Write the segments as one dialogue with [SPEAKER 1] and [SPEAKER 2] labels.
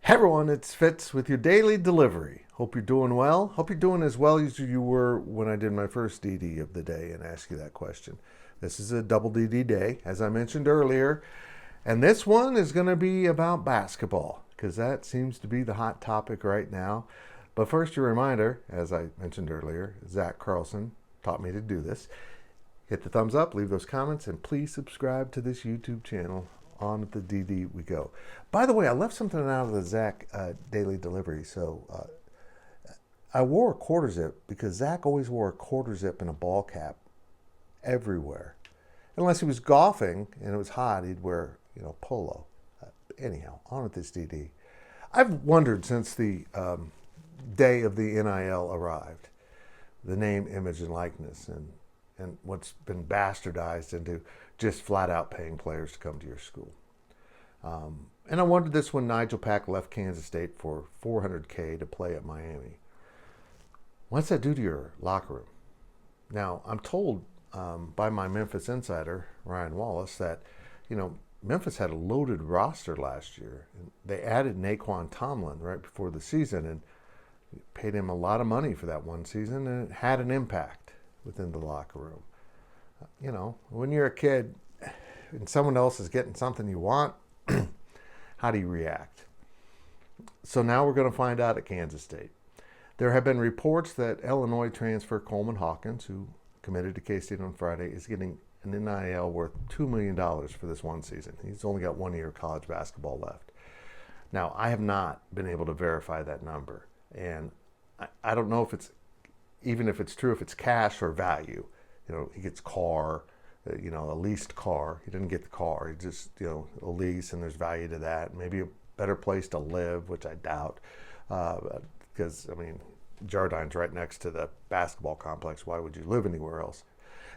[SPEAKER 1] Hey everyone, it's Fitz with your daily delivery. Hope you're doing well. Hope you're doing as well as you were when I did my first DD of the day and asked you that question. This is a double DD day, as I mentioned earlier, and this one is going to be about basketball because that seems to be the hot topic right now. But first, a reminder, as I mentioned earlier, Zach Carlson taught me to do this. Hit the thumbs up, leave those comments, and please subscribe to this YouTube channel. On at the DD we go. By the way, I left something out of the Zach daily delivery. So I wore a quarter zip because Zach always wore a quarter zip and a ball cap everywhere. Unless he was golfing and it was hot, he'd wear, polo. Anyhow, on with this DD. I've wondered since the day of the NIL arrived, the name, image, and likeness, and what's been bastardized into just flat out paying players to come to your school. And I wondered this when Nigel Pack left Kansas State for $400K to play at Miami. What's that do to your locker room? Now, I'm told by my Memphis insider, Ryan Wallace, that, Memphis had a loaded roster last year. And they added Naquan Tomlin right before the season and paid him a lot of money for that one season, and it had an impact within the locker room. When you're a kid and someone else is getting something you want, how do you react? So now we're going to find out at Kansas State. There have been reports that Illinois transfer Coleman Hawkins, who committed to K-State on Friday, is getting an NIL worth $2 million for this one season. He's only got 1 year of college basketball left. Now, I have not been able to verify that number. And I don't know if it's, even if it's true, if it's cash or value. He gets car, a leased car. He didn't get the car. He just, a lease, and there's value to that. Maybe a better place to live, which I doubt. Because, Jardine's right next to the basketball complex. Why would you live anywhere else?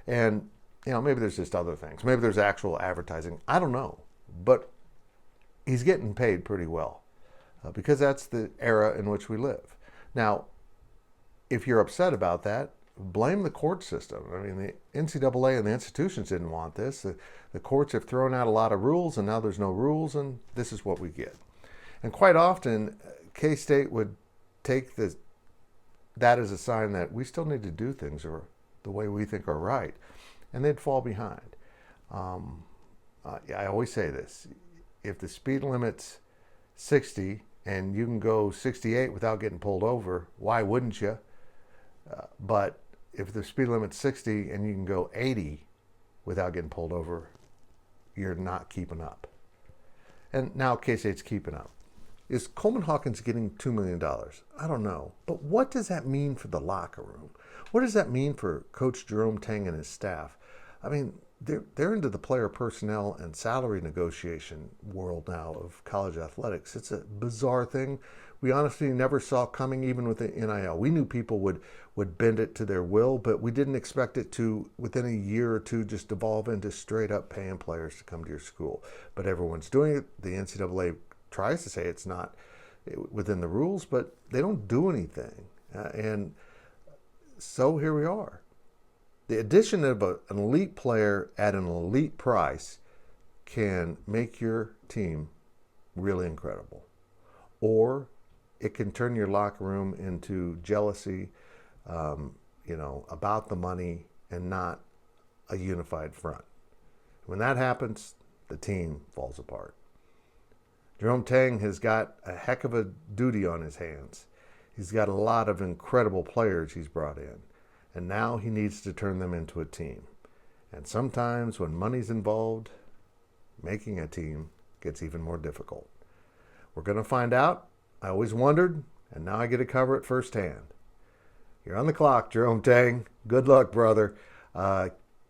[SPEAKER 1] And, maybe there's just other things. Maybe there's actual advertising. I don't know. But he's getting paid pretty well because that's the era in which we live. Now, if you're upset about that, blame the court system. The NCAA and the institutions didn't want this. The courts have thrown out a lot of rules, and now there's no rules, and this is what we get. And quite often, K-State would take that as a sign that we still need to do things or the way we think are right, and they'd fall behind. I always say this. If the speed limit's 60 and you can go 68 without getting pulled over, why wouldn't you? But if the speed limit's 60 and you can go 80 without getting pulled over, you're not keeping up. And now K-State's keeping up. Is Coleman Hawkins getting $2 million? I don't know. But what does that mean for the locker room? What does that mean for Coach Jerome Tang and his staff? They're into the player personnel and salary negotiation world now of college athletics. It's a bizarre thing. We honestly never saw coming, even with the NIL. We knew people would bend it to their will, but we didn't expect it to, within a year or two, just devolve into straight up paying players to come to your school. But everyone's doing it. The NCAA tries to say it's not within the rules, but they don't do anything. And so here we are. The addition of an elite player at an elite price can make your team really incredible. Or it can turn your locker room into jealousy, about the money and not a unified front. When that happens, the team falls apart. Jerome Tang has got a heck of a duty on his hands. He's got a lot of incredible players he's brought in, and now he needs to turn them into a team. And sometimes when money's involved, making a team gets even more difficult. We're going to find out. I always wondered, and now I get to cover it firsthand. You're on the clock, Jerome Tang. Good luck, brother.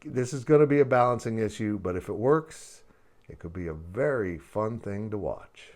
[SPEAKER 1] This is going to be a balancing issue, but if it works, it could be a very fun thing to watch.